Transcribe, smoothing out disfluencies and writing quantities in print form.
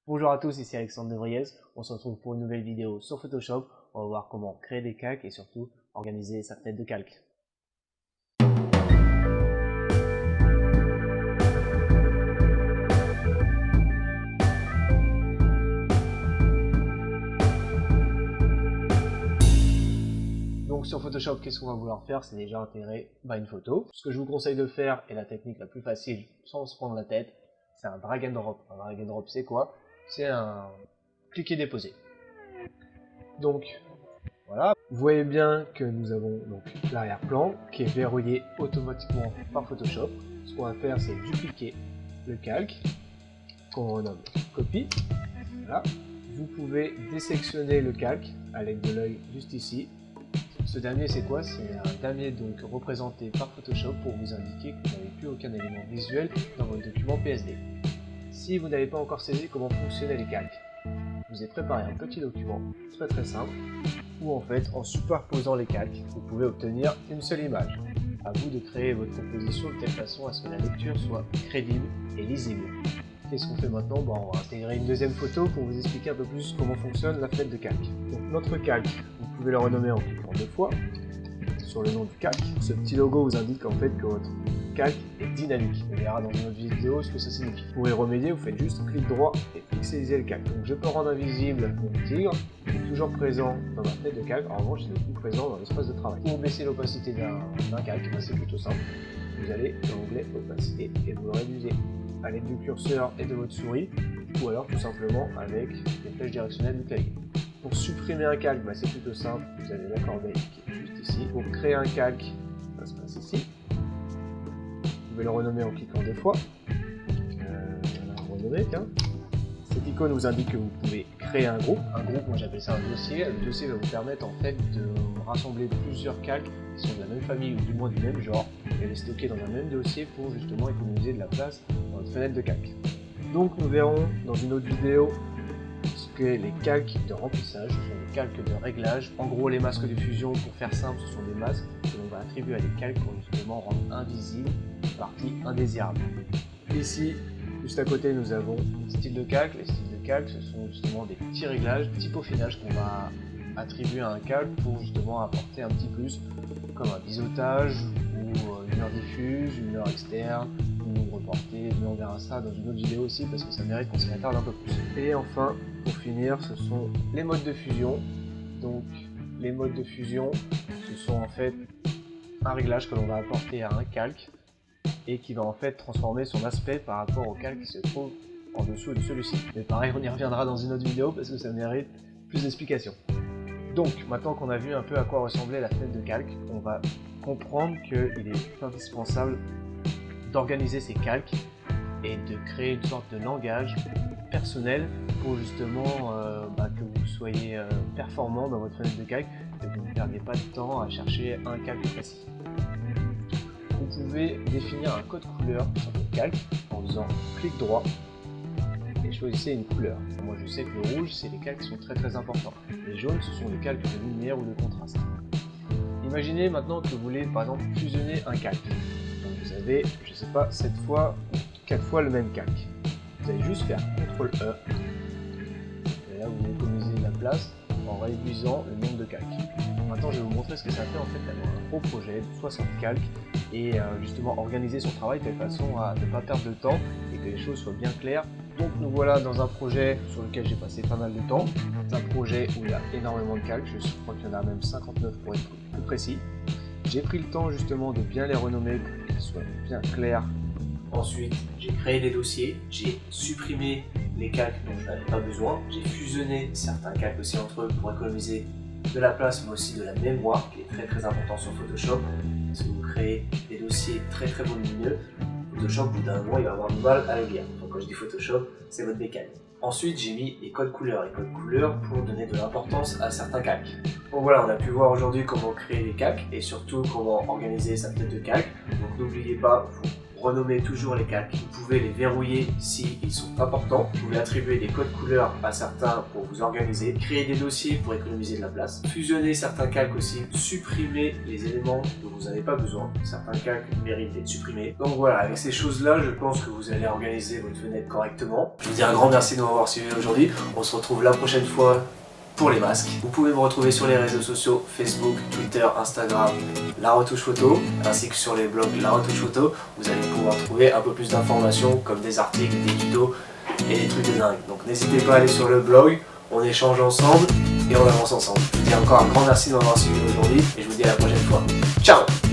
Bonjour à tous, ici Alexandre Devriez. On se retrouve pour une nouvelle vidéo sur Photoshop. On va voir comment créer des calques et surtout organiser sa fenêtre de calque. Donc sur Photoshop, qu'est-ce qu'on va vouloir faire? C'est déjà intégrer une photo. Ce que je vous conseille de faire, et la technique la plus facile sans se prendre la tête, c'est un drag and drop. Un drag and drop, c'est quoi? C'est un cliquer-déposer. Donc voilà, vous voyez bien que nous avons donc l'arrière-plan qui est verrouillé automatiquement par Photoshop. Ce qu'on va faire, c'est dupliquer le calque, qu'on renomme copie. Voilà. Vous pouvez désectionner le calque à l'aide de l'œil juste ici. Ce damier, c'est quoi? C'est un damier donc représenté par Photoshop pour vous indiquer que vous n'avez plus aucun élément visuel dans votre document PSD. Si vous n'avez pas encore saisi comment fonctionnaient les calques, je vous ai préparé un petit document très simple où en fait, en superposant les calques, vous pouvez obtenir une seule image. À vous de créer votre composition de telle façon à ce que la lecture soit crédible et lisible. Qu'est-ce qu'on fait maintenant? On va intégrer une deuxième photo pour vous expliquer un peu plus comment fonctionne la fenêtre de calque. Donc notre calque, vous pouvez le renommer en cliquant deux fois sur le nom du calque. Ce petit logo vous indique en fait que votre calque est dynamique. On verra dans une autre vidéo ce que ça signifie. Pour y remédier, vous faites juste clic droit et pixeliser le calque. Donc je peux rendre invisible mon tigre, qui est toujours présent dans ma fenêtre de calque. En revanche, il n'est plus présent dans l'espace de travail. Pour baisser l'opacité d'un calque, c'est plutôt simple. Vous allez dans l'onglet opacité et vous le réduisez à l'aide du curseur et de votre souris, ou alors tout simplement avec les flèches directionnelles du clavier. Pour supprimer un calque, c'est plutôt simple. Vous avez la corbeille qui est juste ici. Pour créer un calque, ça se passe ici. Vous pouvez le renommer en cliquant deux fois. Renommer, tiens. Cette icône vous indique que vous pouvez créer un groupe. Un groupe, moi j'appelle ça un dossier. Le dossier va vous permettre en fait de rassembler plusieurs calques qui sont de la même famille ou du moins du même genre et les stocker dans un même dossier pour justement économiser de la place dans votre fenêtre de calque. Donc nous verrons dans une autre vidéo ce qu'est les calques de remplissage. Ce sont des calques de réglage. En gros, les masques de fusion, pour faire simple, ce sont des masques que l'on va attribuer à des calques pour justement rendre invisible une partie indésirable. Ici, juste à côté, nous avons les styles de calque. Les styles de calque, ce sont justement des petits réglages, des typofinages qu'on va attribuer à un calque pour justement apporter un petit plus, comme un biseautage ou une lumière diffuse, une lumière externe, ou reporter, mais on verra ça dans une autre vidéo aussi parce que ça mérite qu'on s'y attarde un peu plus. Et enfin, pour finir, ce sont les modes de fusion. Donc les modes de fusion, ce sont en fait un réglage que l'on va apporter à un calque et qui va en fait transformer son aspect par rapport au calque qui se trouve en dessous de celui-ci. Mais pareil, on y reviendra dans une autre vidéo parce que ça mérite plus d'explications. Donc, maintenant qu'on a vu un peu à quoi ressemblait la fenêtre de calque, on va comprendre qu'il est indispensable d'organiser ces calques et de créer une sorte de langage personnel pour justement que vous soyez performant dans votre fenêtre de calque et que vous ne perdiez pas de temps à chercher un calque précis. Vous pouvez définir un code couleur sur votre calque en faisant clic droit et choisissez une couleur. Moi je sais que le rouge, c'est les calques qui sont très importants. Les jaunes, ce sont les calques de lumière ou de contraste. Imaginez maintenant que vous voulez par exemple fusionner un calque. Donc vous avez, je sais pas, 7 fois ou 4 fois le même calque. Vous allez juste faire CTRL E. Et là vous économisez de la place en réduisant le nombre de calques. Maintenant je vais vous montrer ce que ça fait en fait d'avoir un gros projet de 60 calques et justement organiser son travail de telle façon à ne pas perdre de temps et que les choses soient bien claires. Donc nous voilà dans un projet sur lequel j'ai passé pas mal de temps. C'est un projet où il y a énormément de calques, je crois qu'il y en a même 59 pour être plus précis. J'ai pris le temps justement de bien les renommer pour qu'ils soient bien clairs. Ensuite, j'ai créé des dossiers, j'ai supprimé les calques dont je n'avais pas besoin, j'ai fusionné certains calques aussi entre eux pour économiser de la place mais aussi de la mémoire qui est très important sur Photoshop. Si vous créez des dossiers très volumineux, Photoshop, au bout d'un moment, il va avoir du mal à le lire. Donc quand je dis Photoshop, c'est votre bécane. Ensuite, j'ai mis les codes couleurs pour donner de l'importance à certains calques. Donc voilà, on a pu voir aujourd'hui comment créer les calques et surtout comment organiser sa fenêtre de calque. Donc n'oubliez pas, vous renommez toujours les calques. Vous pouvez les verrouiller si ils sont importants. Vous pouvez attribuer des codes couleurs à certains pour vous organiser. Créer des dossiers pour économiser de la place. Fusionner certains calques aussi. Supprimer les éléments dont vous n'avez pas besoin. Certains calques méritent d'être supprimés. Donc voilà, avec ces choses-là, je pense que vous allez organiser votre fenêtre correctement. Je vous dis un grand merci de m'avoir suivi aujourd'hui. On se retrouve la prochaine fois pour les masques. Vous pouvez me retrouver sur les réseaux sociaux Facebook, Twitter, Instagram, La Retouche Photo, ainsi que sur les blogs La Retouche Photo. Vous allez pouvoir trouver un peu plus d'informations comme des articles, des tutos et des trucs de dingue. Donc n'hésitez pas à aller sur le blog, on échange ensemble et on avance ensemble. Je vous dis encore un grand merci de m'avoir suivi aujourd'hui et je vous dis à la prochaine fois. Ciao!